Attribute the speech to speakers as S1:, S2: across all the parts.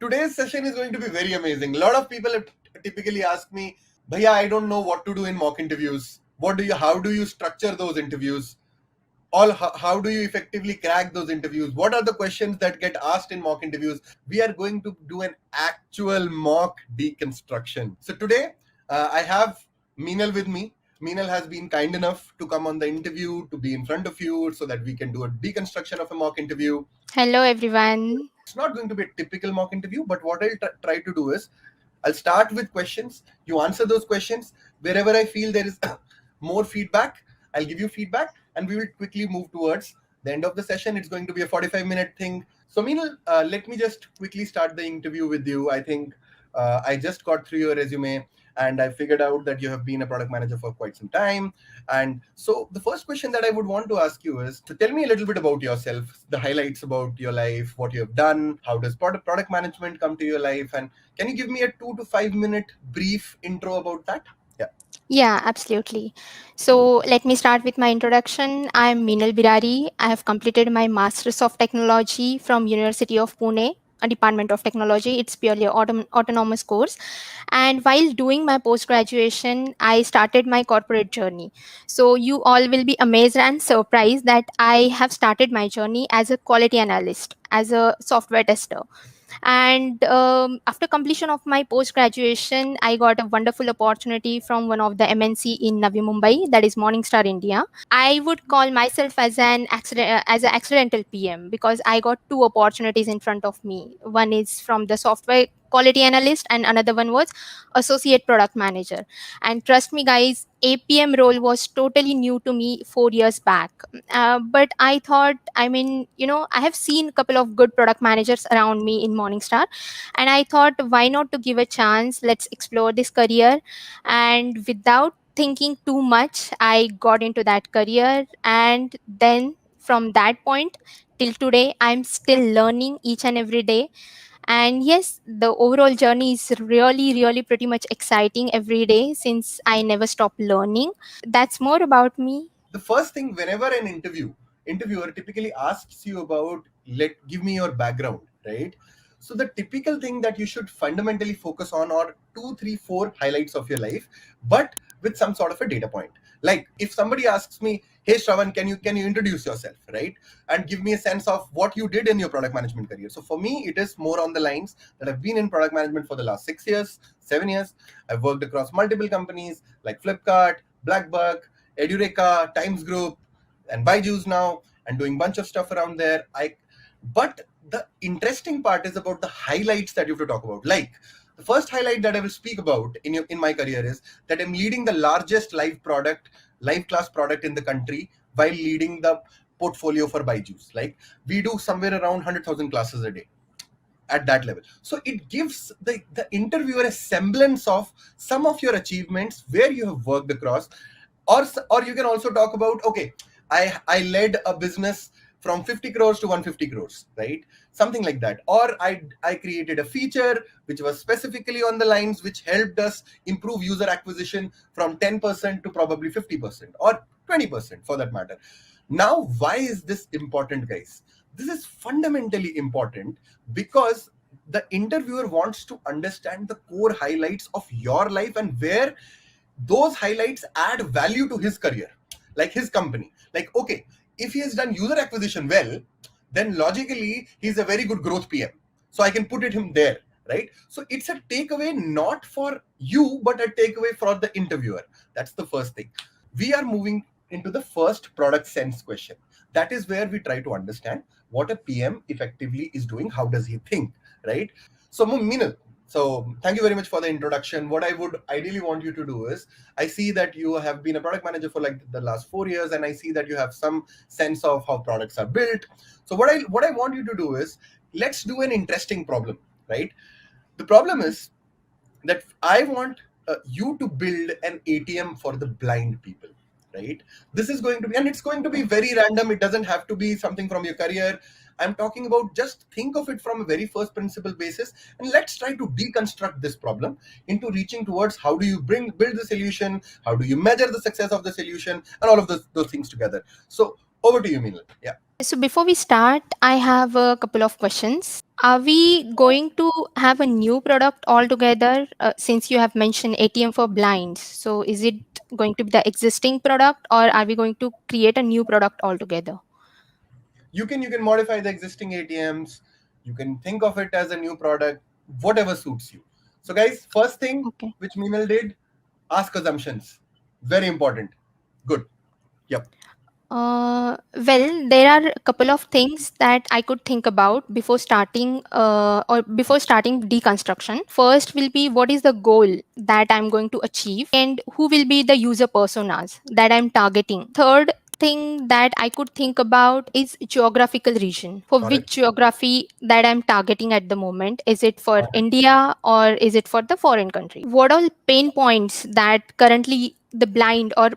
S1: Today's session is going to be very amazing. A lot of people have typically ask me, Bhaiya, I don't know what to do in mock interviews. How do you structure those interviews? How do you effectively crack those interviews? What are the questions that get asked in mock interviews? We are going to do an actual mock deconstruction. So today, I have Meenal with me. Meenal has been kind enough to come on the interview, to be in front of you so that we can do a deconstruction of a mock interview.
S2: Hello, everyone.
S1: It's not going to be a typical mock interview, but what I'll try to do is I'll start with questions. You answer those questions. Wherever I feel there is more feedback, I'll give you feedback and we will quickly move towards the end of the session. It's going to be a 45-minute thing. So, Meenal, let me just quickly start the interview with you. I think I just got through your resume and I figured out that you have been a product manager for quite some time. And so the first question that I would want to ask you is to tell me a little bit about yourself, the highlights about your life, what you have done, how does product management come to your life, and can you give me a 2 to 5 minute brief intro about that? Yeah.
S2: Yeah, absolutely. So let me start with my introduction. I'm Meenal Birari. I have completed my Masters of Technology from University of Pune, a Department of Technology. It's purely autonomous course. And while doing my post graduation, I started my corporate journey. So you all will be amazed and surprised that I have started my journey as a quality analyst, as a software tester. And after completion of my post graduation, I got a wonderful opportunity from one of the MNC in Navi Mumbai, that is Morningstar India. I would call myself as an accidental PM because I got two opportunities in front of me. One is from the software quality analyst, and another one was associate product manager. And trust me, guys, APM role was totally new to me 4 years back. But I thought, I have seen a couple of good product managers around me in Morningstar, and I thought, why not to give a chance? Let's explore this career. And without thinking too much, I got into that career, and then from that point till today, I'm still learning each and every day. And yes, the overall journey is really, really pretty much exciting every day since I never stop learning. That's more about me.
S1: The first thing, whenever an interviewer typically asks you about, give me your background, right? So the typical thing that you should fundamentally focus on are 2 3 4 highlights of your life, but with some sort of a data point. Like if somebody asks me, hey Shravan, can you introduce yourself, right, and give me a sense of what you did in your product management career. So for me, it is more on the lines that I've been in product management for the last 6 years, 7 years. I've worked across multiple companies like Flipkart, Blackbuck, Edureka, Times Group, and Byju's now, and doing bunch of stuff around there. But the interesting part is about the highlights that you have to talk about. Like the first highlight that I will speak about in my career is that I'm leading the largest live class product in the country while leading the portfolio for Byju's. Like we do somewhere around 100,000 classes a day at that level. So it gives the interviewer a semblance of some of your achievements where you have worked across, or you can also talk about, okay, I led a business from 50 crores to 150 crores, right? Something like that. Or I created a feature which was specifically on the lines which helped us improve user acquisition from 10% to probably 50% or 20% for that matter. Now, why is this important, guys? This is fundamentally important because the interviewer wants to understand the core highlights of your life and where those highlights add value to his career, like his company. Like, okay, if he has done user acquisition well, then logically he's a very good growth PM. So I can put him there, right? So it's a takeaway not for you, but a takeaway for the interviewer. That's the first thing. We are moving into the first product sense question. That is where we try to understand what a PM effectively is doing. How does he think, right? So, Meenal, so thank you very much for the introduction. What I would ideally want you to do is, I see that you have been a product manager for like the last 4 years, and I see that you have some sense of how products are built. So what I want you to do is, let's do an interesting problem, right? The problem is that I want you to build an ATM for the blind people, right? This is going to be, and it's going to be very random. It doesn't have to be something from your career. I'm talking about, just think of it from a very first principle basis, and let's try to deconstruct this problem into reaching towards how do you build the solution, how do you measure the success of the solution, and all of those things together. So over to you, Meenal. Yeah.
S2: So before we start, I have a couple of questions. Are we going to have a new product altogether? Since you have mentioned ATM for blinds, so is it going to be the existing product, or are we going to create a new product altogether?
S1: You can modify the existing ATMs. You can think of it as a new product, whatever suits you. So guys, first thing
S2: Okay.
S1: which Meenal did, ask assumptions. Very important. Good. Yep.
S2: Well, there are a couple of things that I could think about before starting deconstruction. First will be what is the goal that I'm going to achieve, and who will be the user personas that I'm targeting. Third thing that I could think about is geographical region. For
S1: Got it.
S2: which geography that I'm targeting at the moment? Is it for
S1: Got it.
S2: India or is it for the foreign country? What all pain points that currently the blind or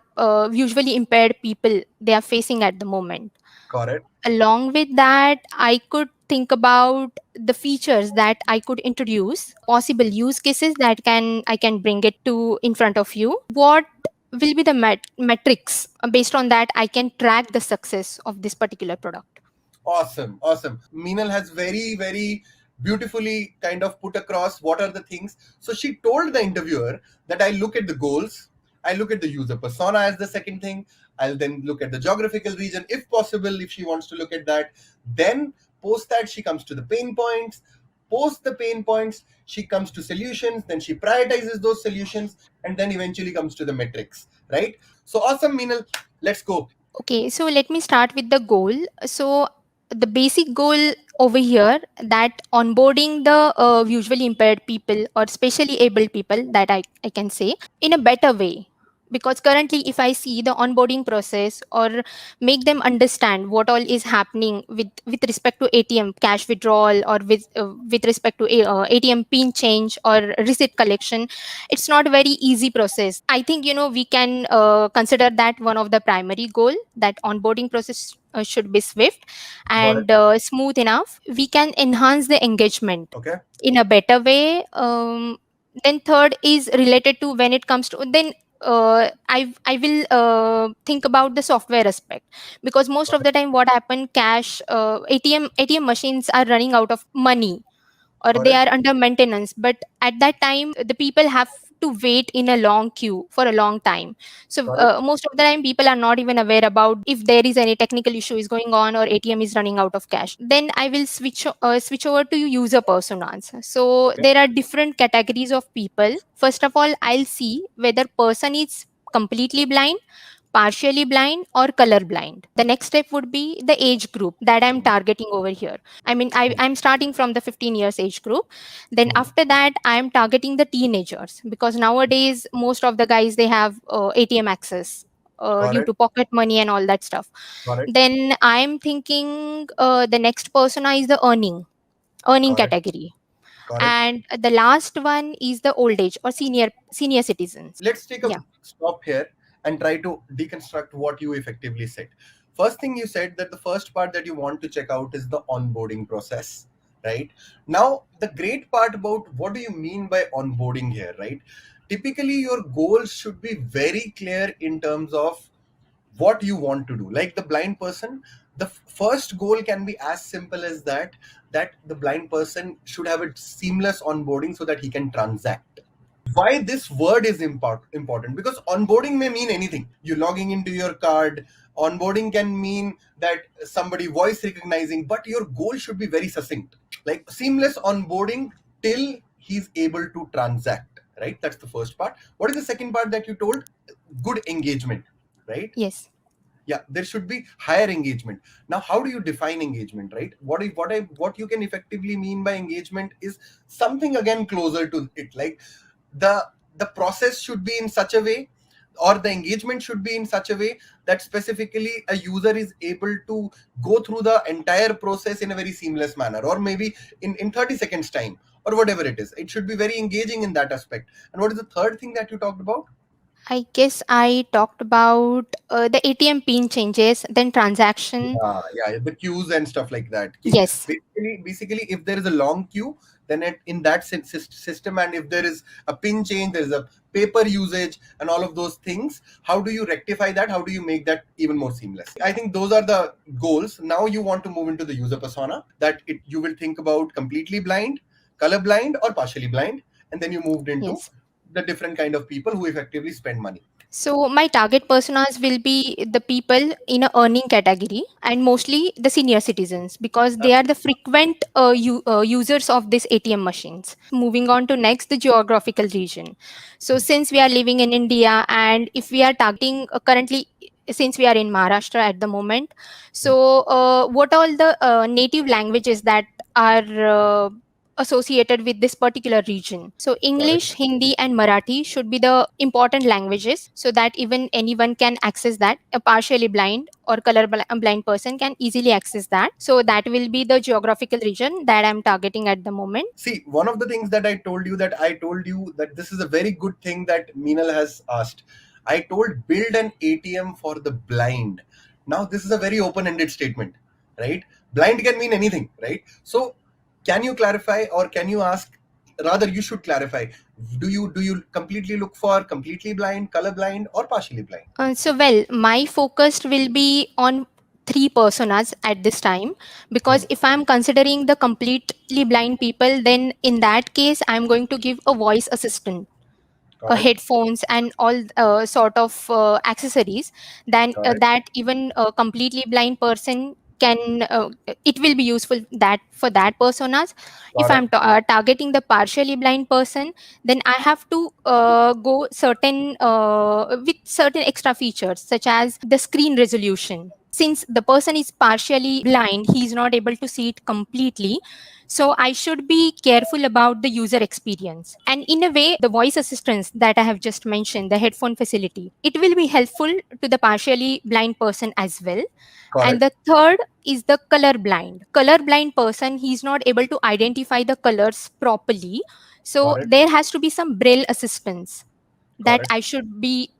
S2: visually impaired people they are facing at the moment?
S1: Got it.
S2: Along with that, I could think about the features that I could introduce, possible use cases that can I can bring it to in front of you. What will be the metrics? Based on that I can track the success of this particular product.
S1: Awesome, awesome. Meenal has very, very beautifully kind of put across what are the things. So she told the interviewer that I look at the goals, I look at the user persona as the second thing, I'll then look at the geographical region, if possible, if she wants to look at that. Then, post that, she comes to the pain points. Post the pain points, she comes to solutions, then she prioritizes those solutions, and then eventually comes to the metrics, right? So awesome, Meenal. Let's go.
S2: Okay, so let me start with the goal. So the basic goal over here that onboarding the visually impaired people or specially able people that I can say in a better way. Because currently if I see the onboarding process or make them understand what all is happening with respect to ATM cash withdrawal or with respect to ATM pin change or receipt collection, it's not very easy process. I think we can consider that one of the primary goal, that onboarding process should be swift
S1: Got it.
S2: and smooth enough. We can enhance the engagement
S1: Okay.
S2: in a better way. Then third is related to when it comes to then I will think about the software aspect, because most
S1: Got
S2: of
S1: it.
S2: the time what happen, cash ATM machines are running out of money or
S1: Got
S2: they
S1: it.
S2: are under maintenance, but at that time the people have to wait in a long queue for a long time. So
S1: Got it.
S2: most of the time people are not even aware about if there is any technical issue is going on or ATM is running out of cash. Then I will switch over to user personas. So
S1: Okay.
S2: there are different categories of people. First of all, I'll see whether person is completely blind, partially blind, or color blind. The next step would be the age group that I'm targeting over here. I mean, I'm starting from the 15 years age group. Then
S1: Hmm.
S2: after that, I'm targeting the teenagers, because nowadays most of the guys they have ATM access
S1: Got
S2: due
S1: it.
S2: to pocket money and all that stuff.
S1: Got it.
S2: Then I'm thinking the next persona is the earning
S1: Got it.
S2: category,
S1: Got it.
S2: and the last one is the old age or senior citizens.
S1: Let's take a
S2: Yeah.
S1: stop here and try to deconstruct what you effectively said. First thing you said that the first part that you want to check out is the onboarding process, right? Now, the great part about what do you mean by onboarding here, right? Typically, your goals should be very clear in terms of what you want to do. Like the blind person, the first goal can be as simple as that the blind person should have a seamless onboarding so that he can transact. Why this word is important, because onboarding may mean anything. You logging into your card, onboarding can mean that somebody voice recognizing, but your goal should be very succinct, like seamless onboarding till he's able to transact, right? That's the first part. What is the second part that you told? Good engagement, right?
S2: Yes.
S1: Yeah, there should be higher engagement. Now, how do you define engagement, right? What you can effectively mean by engagement is something again closer to it, like the the process should be in such a way, or the engagement should be in such a way that specifically a user is able to go through the entire process in a very seamless manner, or maybe in 30 seconds time, or whatever it is. It should be very engaging in that aspect. And what is the third thing that you talked about?
S2: I guess I talked about the ATM pin changes, then transaction.
S1: Yeah, yeah, the queues and stuff like that.
S2: Yes.
S1: Basically, if there is a long queue, then in that system, and if there is a pin change, there is a paper usage and all of those things, how do you rectify that? How do you make that even more seamless? I think those are the goals. Now you want to move into the user persona, that you will think about completely blind, color blind, or partially blind, and then you moved into
S2: Yes.
S1: the different kind of people who effectively spend money.
S2: So my target personas will be the people in a earning category and mostly the senior citizens because they are the frequent users of these ATM machines. Moving on to next, the geographical region. So since we are living in India and if we are targeting currently, since we are in Maharashtra at the moment, so what all the native languages that are associated with this particular region. So
S1: Correct.
S2: English, Hindi and Marathi should be the important languages so that even anyone can access that. A partially blind or blind person can easily access that. So that will be the geographical region that I'm targeting at the moment.
S1: See, one of the things that I told you that this is a very good thing that Meenal has asked. I told build an ATM for the blind. Now this is a very open-ended statement, right? Blind can mean anything, right? So can you clarify, or can you ask, rather you should clarify, do you completely look for completely blind, color blind, or partially blind?
S2: Well, my focus will be on three personas at this time because if I'm considering the completely blind people, then in that case, I'm going to give a voice assistant,
S1: Correct.
S2: headphones and all sort of accessories then
S1: Correct.
S2: that even a completely blind person can it will be useful that for that personas. If I'm
S1: Correct.
S2: targeting the partially blind person, then I have to go certain with certain extra features such as the screen resolution. Since the person is partially blind, he is not able to see it completely, so I should be careful about the user experience. And in a way, the voice assistance that I have just mentioned, the headphone facility, it will be helpful to the partially blind person as well. And
S1: Correct.
S2: the third is the color blind. Color blind person, he's not able to identify the colors properly. So
S1: Correct.
S2: there has to be some braille assistance that
S1: Correct.
S2: I should be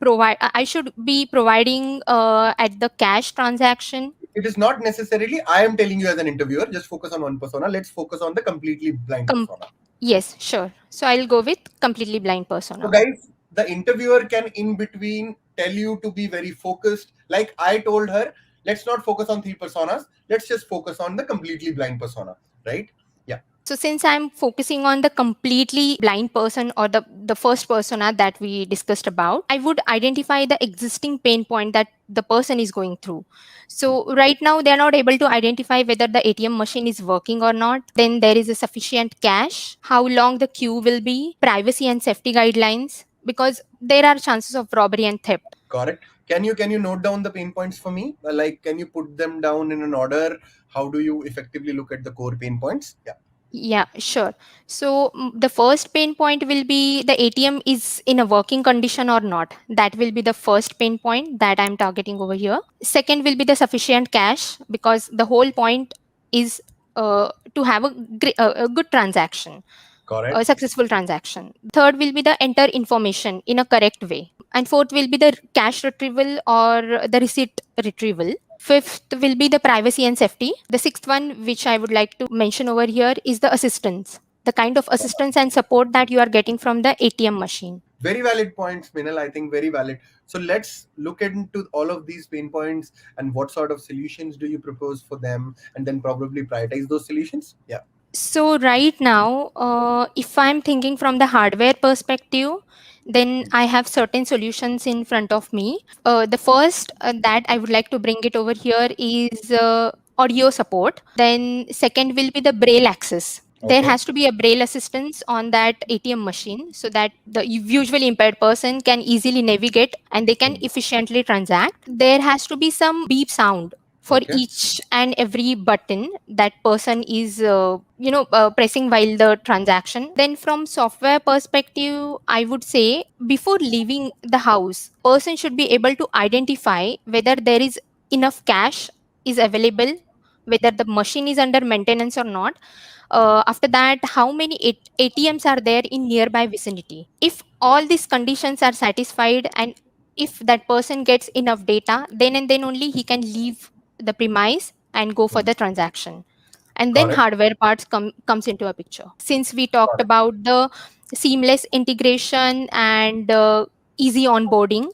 S2: providing at the cash transaction.
S1: It is not necessarily I am telling you as an interviewer, just focus on one persona. Let's focus on the completely blind
S2: Com-
S1: persona.
S2: yes, sure. So I'll go with completely blind
S1: So,
S2: persona.
S1: guys, the interviewer can in between tell you to be very focused. Like I told her, let's not focus on three personas. Let's just focus on the completely blind persona, right? Yeah.
S2: So since I'm focusing on the completely blind person or the first persona that we discussed about, I would identify the existing pain point that the person is going through. So right now they're not able to identify whether the ATM machine is working or not. Then there is a sufficient cash, how long the queue will be, privacy and safety guidelines, because there are chances of robbery and theft.
S1: Correct. Can you note down the pain points for me? Like, can you put them down in an order? How do you effectively look at the core pain points? Yeah.
S2: Yeah, sure. So the first pain point will be the ATM is in a working condition or not. That will be the first pain point that I'm targeting over here. Second will be the sufficient cash because the whole point is to have a good transaction, a
S1: Correct.
S2: successful transaction. Third will be the enter information in a correct way. And fourth will be the cash retrieval or the receipt retrieval. Fifth will be the privacy and safety. The sixth one, which I would like to mention over here, is the assistance. The kind of assistance and support that you are getting from the ATM machine.
S1: Very valid points, Minal. I think very valid. So let's look into all of these pain points and what sort of solutions do you propose for them, and then probably prioritize those solutions. Yeah.
S2: So right now, if I'm thinking from the hardware perspective, then I have certain solutions in front of me. The first that I would like to bring it over here is audio support. Then second will be the braille access. There
S1: Okay.
S2: has to be a braille assistance on that ATM machine so that the visually impaired person can easily navigate and they can
S1: Hmm.
S2: efficiently transact. There has to be some beep sound for
S1: Okay.
S2: each and every button that person is pressing while the transaction. Then from software perspective, I would say before leaving the house, person should be able to identify whether there is enough cash is available, whether the machine is under maintenance or not. After that, how many ATMs are there in nearby vicinity. If all these conditions are satisfied and if that person gets enough data, then and then only he can leave the premise and go for
S1: Hmm.
S2: the transaction. and then
S1: Got it.
S2: hardware parts comes into a picture. Since we talked
S1: Got it.
S2: about the seamless integration and easy onboarding,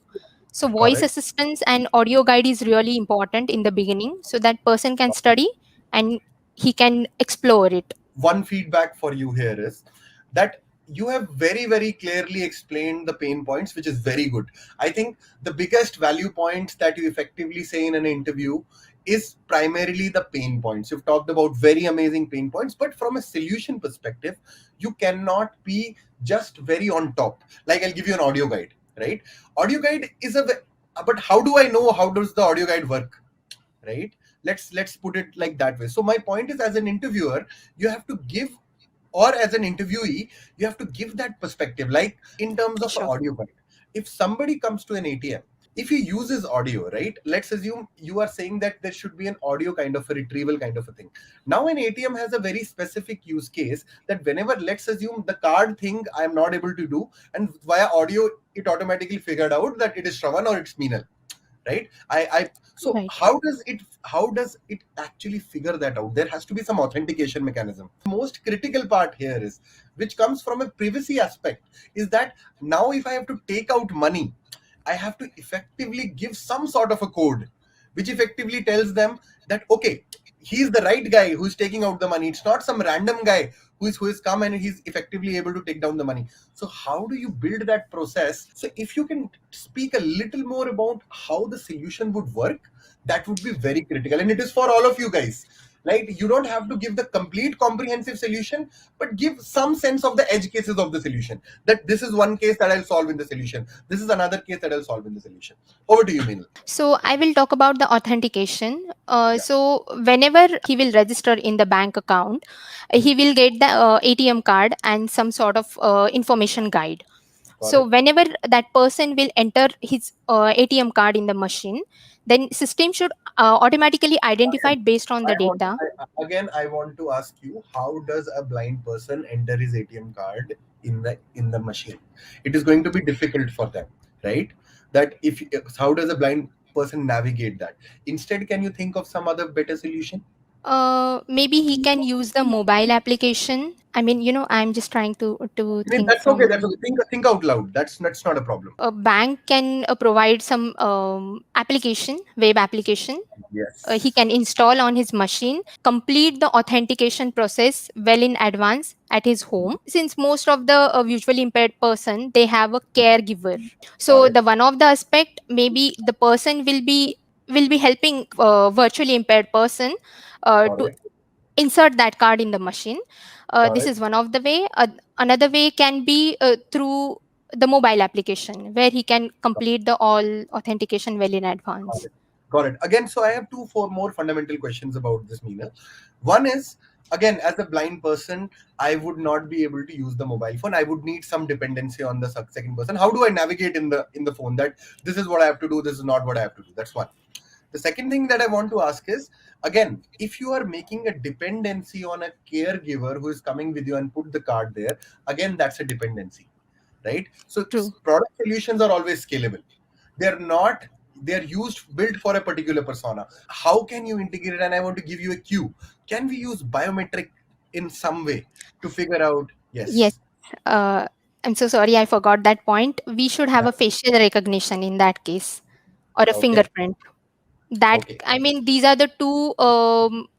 S2: so
S1: Got
S2: voice
S1: it.
S2: assistance and audio guide is really important in the beginning, so that person can study and he can explore it.
S1: One feedback for you here is that you have very very clearly explained the pain points, which is very good. I think the biggest value points that you effectively say in an interview is primarily the pain points. You've talked about very amazing pain points, but from a solution perspective, you cannot be just very on top. Like, I'll give you an audio guide, right? Audio guide is but how do I know how does the audio guide work, right? Let's put it like that way. So my point is, as an interviewer, you have to give, or as an interviewee, you have to give that perspective. Like, in terms of
S2: Sure.
S1: audio guide, if somebody comes to an ATM, if he uses audio, right, let's assume you are saying that there should be an audio kind of a retrieval kind of a thing. Now an ATM has a very specific use case, that whenever, let's assume, the card thing I am not able to do, and via audio it automatically figured out that it is Shravan or it's Meenal, right? I So
S2: Right.
S1: how does it actually figure that out? There has to be some authentication mechanism. Most critical part here is, which comes from a privacy aspect, is that now if I have to take out money, I have to effectively give some sort of a code, which effectively tells them that, okay, he's the right guy who's taking out the money. It's not some random guy who is come and he's effectively able to take down the money. So how do you build that process? So if you can speak a little more about how the solution would work, that would be very critical. And it is for all of you guys. Like, you don't have to give the complete comprehensive solution, but give some sense of the edge cases of the solution. That this is one case that I'll solve in the solution. This is another case that I'll solve in the solution. Over to you, Meenal.
S2: So I will talk about the authentication.
S1: Yeah.
S2: So whenever he will register in the bank account, he will get the ATM card and some sort of information guide.
S1: Got
S2: So
S1: it.
S2: whenever that person will enter his ATM card in the machine, then system should automatically identify
S1: Again,
S2: it based on the data.
S1: I want to ask you, how does a blind person enter his ATM card in the machine? It is going to be difficult for them, right? That if How does a blind person navigate that? Instead, can you think of some other better solution?
S2: Maybe he can use the mobile application. I mean, I'm just trying to
S1: I mean,
S2: think
S1: that's okay.
S2: from
S1: That's okay. Think out loud. That's not a problem.
S2: a bank can provide some application, web application. He
S1: Yes.
S2: can install on his machine, complete the authentication process well in advance at his home. Since most of the visually impaired person, they have a caregiver.
S1: Got
S2: So
S1: it.
S2: the one of the aspect, maybe the person will be helping virtually impaired person
S1: Got
S2: to
S1: it.
S2: insert that card in the machine.
S1: Got
S2: This
S1: it.
S2: is one of the way. Another way can be through the mobile application, where he can complete the all authentication well in
S1: Got
S2: advance.
S1: it. Got it. Again, so I have four more fundamental questions about this, Meena. One is, again, as a blind person, I would not be able to use the mobile phone. I would need some dependency on the second person. How do I navigate in the phone that this is what I have to do, this is not what I have to do? That's one. The second thing that I want to ask is, again, if you are making a dependency on a caregiver who is coming with you and put the card there, again, that's a dependency, right? So
S2: True.
S1: product solutions are always scalable. They're not, they're used, built for a particular persona. How can you integrate it? And I want to give you a cue. Can we use biometric in some way to figure out?
S2: Yes.
S1: Yes.
S2: Uh, I'm so sorry, I forgot that point. We should have
S1: Yeah.
S2: a facial recognition in that case, or a
S1: Okay.
S2: fingerprint. That,
S1: Okay.
S2: I mean, these are the two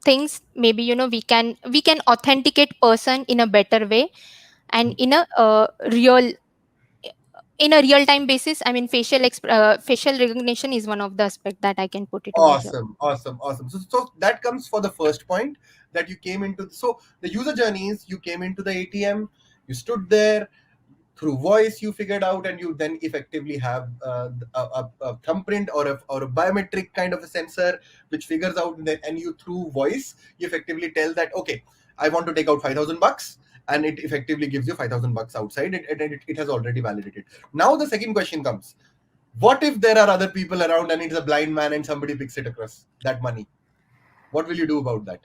S2: things. Maybe we can authenticate person in a better way, and in a real time basis. I mean, facial recognition is one of the aspect that I can put it over here.
S1: Awesome. Awesome. Awesome. So that comes for the first point, that you came into. So the user journeys, you came into the ATM, you stood there, through voice you figured out, and you then effectively have a thumbprint or a biometric kind of a sensor which figures out, and you, through voice, you effectively tell that, okay, I want to take out 5,000 bucks, and it effectively gives you 5,000 bucks outside. It has already validated. Now the second question comes: what if there are other people around and it's a blind man and somebody picks it across that money? What will you do about that?